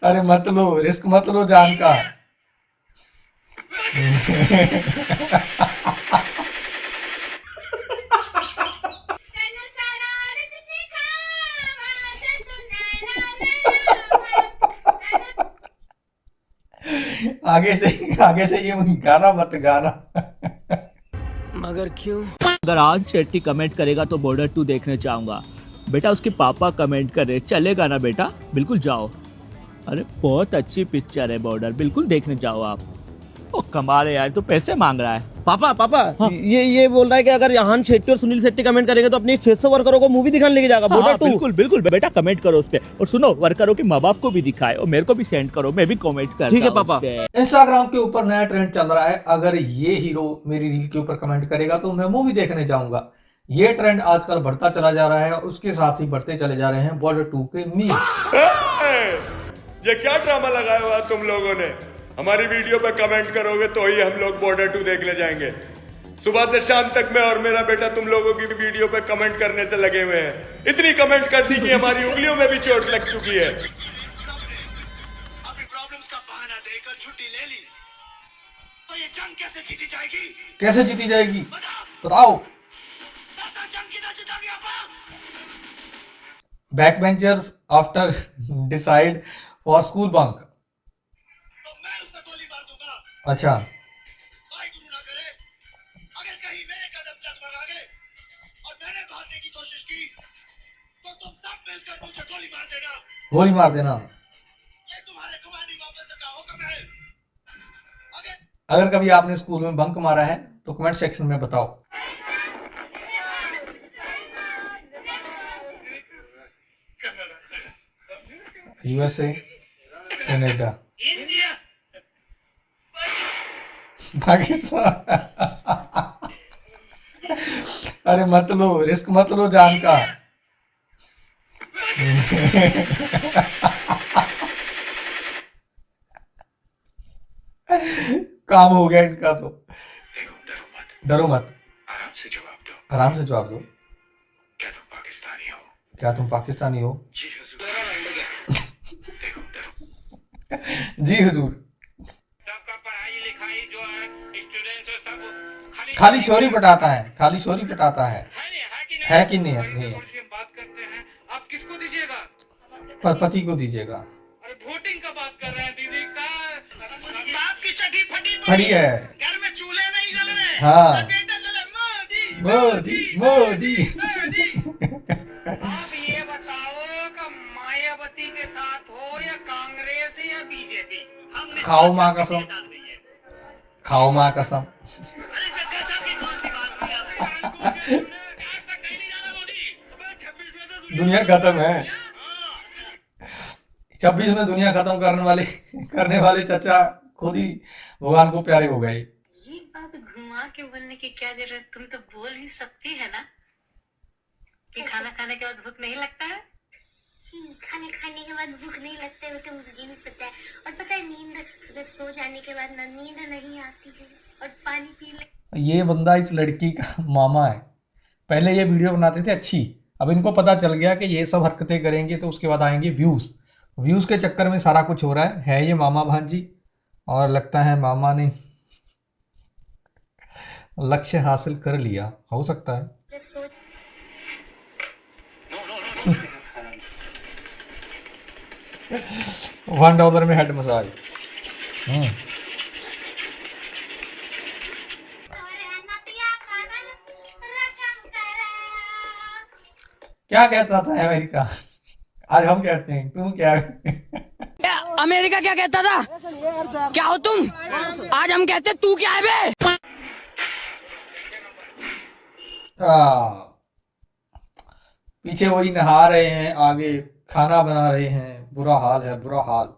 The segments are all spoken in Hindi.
अरे मत लो, रिस्क मत लो जान का। आगे से ये गाना मत गाना। मगर क्यों? अगर आज शेट्टी कमेंट करेगा तो बॉर्डर 2 देखने चाहूंगा। बेटा उसके पापा कमेंट करे, चलेगा ना बेटा? बिल्कुल जाओ। अरे बहुत अच्छी पिक्चर है बॉर्डर, बिल्कुल देखने जाओ आप। ओ कमाल है यार, तो पैसे मांग रहा है। पापा पापा हाँ। ये बोल रहा है कि अगर यहाँ शेट्टी और सुनील शेट्टी कमेंट करेंगे तो अपने 600 वर्करों को मूवी दिखाने लेके जाएगा हाँ, बॉर्डर 2। बिल्कुल बिल्कुल बेटा कमेंट करो उस पे। और सुनो, वर्करों के माँ बाप को भी दिखाए और मेरे को भी सेंड करो, मैं भी कमेंट करता ठीक है हूँ पापा। उस पे। इंस्टाग्राम के ऊपर नया ट्रेंड चल रहा है, अगर ये हीरो मेरी रील के ऊपर कमेंट करेगा तो मैं मूवी देखने जाऊंगा। ये ट्रेंड आजकल बढ़ता चला जा रहा है और उसके साथ ही बढ़ते चले जा रहे हैं बॉर्डर 2 के मीम। ये क्या ड्रामा लगाया हुआ तुम लोगों ने? हमारी वीडियो पे कमेंट करोगे तो ही हम लोग बॉर्डर 2 देखने जाएंगे। सुबह से शाम तक मैं और मेरा बेटा तुम लोगों की वीडियो पे कमेंट करने से लगे हुए हैं। इतनी कमेंट कर दी कि हमारी उंगलियों में भी चोट लग चुकी है। अपनी प्रॉब्लम्स का बहाना देकर छुट्टी ले ली तो ये जंग कैसे जीती जाएगी? कैसे जीती जाएगी बताओ? ऐसा जंग किधर जीता गया बा? Back benchers after decide for school bunk. तो मैं उससे गोली मार दूंगा। अच्छा, भाई गुरु ना करे, अगर कहीं मेरे कदम डगमगा गए और मैंने भागने की कोशिश की तो तुम सब मिलकर मुझे गोली मार देना। गोली मार देना। ये तुम्हारे कमांडिंग ऑफिसर का हुक्म है। अगर कभी आपने स्कूल में बंक मारा है तो कमेंट सेक्शन में बताओ। USA, Canada, India, Pakistan. अरे मत लो, रिस्क मत लो जान का। काम हो गया इनका तो। डरो मत, आराम से जवाब दो। आराम से जवाब दो। क्या तुम पाकिस्तानी हो? क्या तुम पाकिस्तानी हो? जी हुजूर। देखो डरो। जी हुजूर। सबका पढ़ाई लिखाई जो है स्टूडेंट्स सब खाली शोरी पटाता है, खाली शोरी पटाता है। है कि नहीं है? नहीं है। थोड़ी सी हम बात करते हैं। आप किसको दीजिएगा? पर पति को दीजिएगा। अरे वोटिंग का बात कर रहे हैं दीदी का। बाप की चड्डी फटी फटी है। घर में चूल्हे नहीं जल रहे। हाँ। बेटा चले मोदी मोदी मोदी। आप ये बताओ कि मायावती के साथ हो या कांग्रेस या बीजेपी? हम खाओ माँ कसम, खाओ माँ कसम। अरे गद्दा की कौन सी बात हुई आपने? आज तक कहीं नहीं जाना मोदी। 26 में तो दुनिया खत्म है। 26 में दुनिया खत्म करने वाले चचा खुद ही भगवान को प्यारे हो गए। ये बात घुमा के बोलने की क्या जरूरत, तुम तो बोल ही सकती है ना कि खाना खाने के बाद भूख नहीं लगता है। खाना खाने के बाद भूख नहीं लगता है, वो तो मुझे भी पता है। और पता है नींद, जब सो जाने के बाद ना नींद नहीं आती है और पानी पी ले। ये बंदा इस लड़की का मामा है। पहले ये वीडियो बनाते थे अच्छी, अब इनको पता चल गया कि ये सब हरकतें करेंगे तो उसके बाद आएंगे व्यूज के चक्कर में सारा कुछ हो रहा है ये मामा भांजी। और लगता है मामा ने लक्ष्य हासिल कर लिया, हो सकता है। जब सो $1 में हेड मसाज। क्या कहता था अमेरिका? आज हम कहते हैं तुम क्या? अमेरिका क्या कहता था? क्या हो तुम? आज हम कहते तू क्या है बे? पीछे वही नहा रहे हैं, आगे खाना बना रहे हैं। बुरा हाल है, बुरा हाल।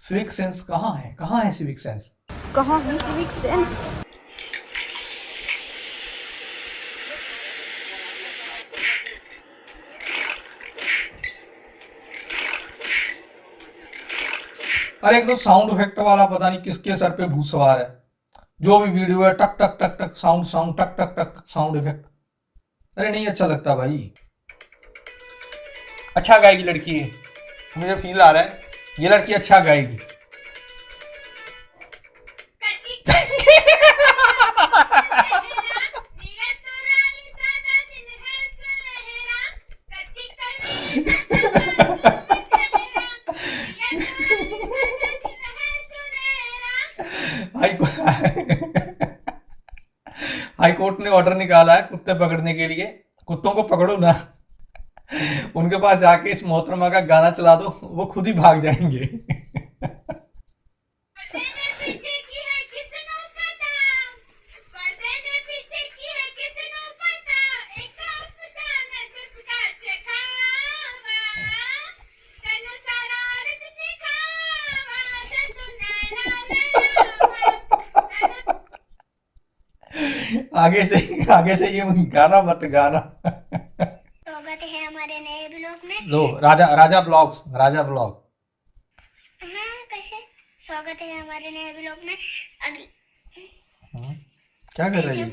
सिविक सेंस कहाँ है? कहाँ है सिविक सेंस? कहाँ है सिविक सेंस? अरे एक तो साउंड इफेक्ट वाला पता नहीं किसके सर पे भूत सवार है। जो भी वीडियो है टक टक टक टक साउंड टक टक टक साउंड इफेक्ट। अरे नहीं अच्छा लगता भाई। अच्छा गाएगी लड़की है, मुझे फील आ रहा है ये लड़की अच्छा गाएगी। हाई हाई कोर्ट ने ऑर्डर निकाला है कुत्ते पकड़ने के लिए। कुत्तों को पकड़ो ना, उनके पास जाके इस मोहतरमा का गाना चला दो, वो खुद ही भाग जाएंगे। आगे से ये गाना मत गाना। स्वागत है हमारे नए ब्लॉग में। लो राजा ब्लॉग्स, राजा ब्लॉग। हाँ कैसे स्वागत है हमारे नए ब्लॉग में। क्या कर रही है?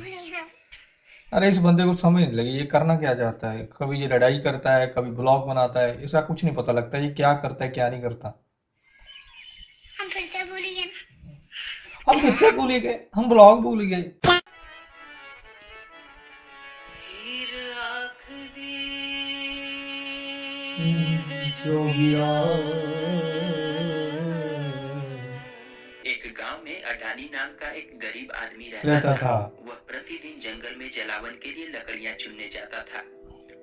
अरे इस बंदे को समझ नहीं लगी ये करना क्या चाहता है। कभी ये लड़ाई करता है, कभी ब्लॉग बनाता है, इसका कुछ नहीं पता लगता ये क्या करता है क्या नहीं करता। हम फिर से भूल गए। हम फिर से भूल गए, हम ब्लॉग भूल गए। एक गांव में अडानी नाम का एक गरीब आदमी रहता था। वह प्रतिदिन जंगल में जलावन के लिए लकड़ियां चुनने जाता था।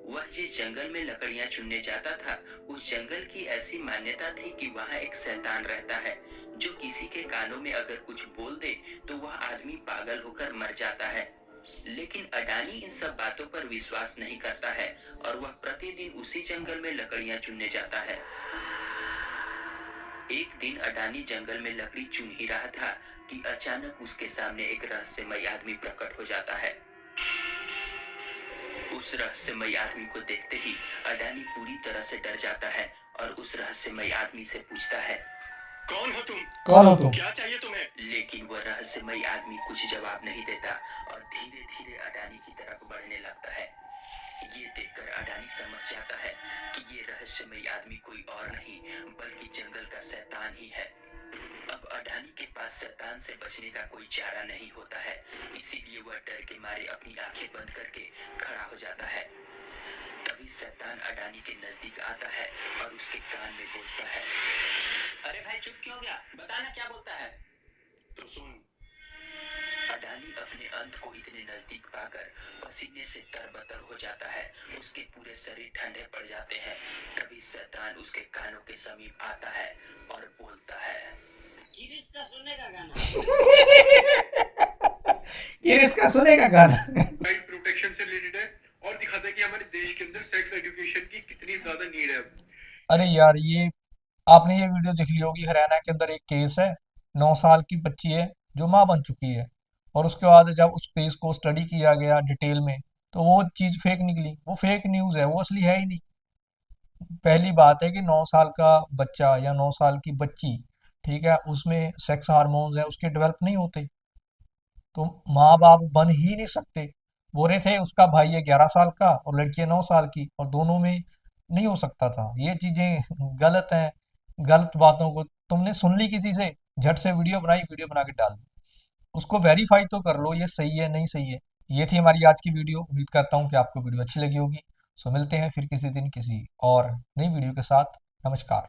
वह जिस जंगल में लकड़ियां चुनने जाता था, उस जंगल की ऐसी मान्यता थी कि वहाँ एक शैतान रहता है जो किसी के कानों में अगर कुछ बोल दे तो वह आदमी पागल होकर मर जाता है। लेकिन अडानी इन सब बातों पर विश्वास नहीं करता है और वह प्रतिदिन उसी जंगल में लकड़ियां चुनने जाता है। एक दिन अडानी जंगल में लकड़ी चुन ही रहा था कि अचानक उसके सामने एक रहस्यमय आदमी प्रकट हो जाता है। उस रहस्यमय आदमी को देखते ही अडानी पूरी तरह से डर जाता है और उस रहस्यमय आदमी से पूछता है, कौन हो तुम? कौन हो तुम? क्या चाहिए तुम्हें? लेकिन वह रहस्यमय आदमी कुछ जवाब नहीं देता और धीरे धीरे अडानी की तरफ बढ़ने लगता है। ये देखकर अडानी समझ जाता है कि ये रहस्यमय आदमी कोई और नहीं बल्कि जंगल का शैतान ही है। अब अडानी के पास शैतान से बचने का कोई चारा नहीं होता है, इसीलिए वह डर के मारे अपनी आंखें बंद करके खड़ा हो जाता है। तभी शैतान अडानी के नजदीक आता है और उसके कान में बोलता है, अरे भाई चुप क्यों हो गया? बताना क्या बोलता है? तो सुन। अडानी अपने अंत को इतने नजदीक पाकर पसीने से तरबतर हो जाता है। उसके पूरे शरीर ठंडे पड़ जाते हैं। तभी शैतान उसके कानों के समीप आता है और बोलता है, इसका सुनने का गाना। ये इसका सुनेगा गाना। राइट प्रोटेक्शन से रिलेटेड है और दिखाता है कि हमारे देश के अंदर सेक्स एजुकेशन की कितनी ज्यादा नीड है। अरे यार ये आपने ये वीडियो देख ली होगी। हरियाणा के अंदर एक केस है, 9 साल की बच्ची है जो माँ बन चुकी है और उसके बाद जब उस केस को स्टडी किया गया डिटेल में तो वो चीज़ फेक निकली। वो फेक न्यूज़ है, वो असली है ही नहीं। पहली बात है कि 9 साल का बच्चा या 9 साल की बच्ची, ठीक है, उसमें सेक्स हार्मोन्स है उसके डेवलप नहीं होते, तो माँ बाप बन ही नहीं सकते। बोल रहे थे उसका भाई है 11 साल का और लड़की है 9 साल की और दोनों में नहीं हो सकता था। ये चीजें गलत हैं। गलत बातों को तुमने सुन ली किसी से, झट से वीडियो बनाई, वीडियो बना के डाल दी। उसको वेरीफाई तो कर लो ये सही है नहीं सही है। ये थी हमारी आज की वीडियो। उम्मीद करता हूँ कि आपको वीडियो अच्छी लगी होगी। सो मिलते हैं फिर किसी दिन किसी और नई वीडियो के साथ। नमस्कार।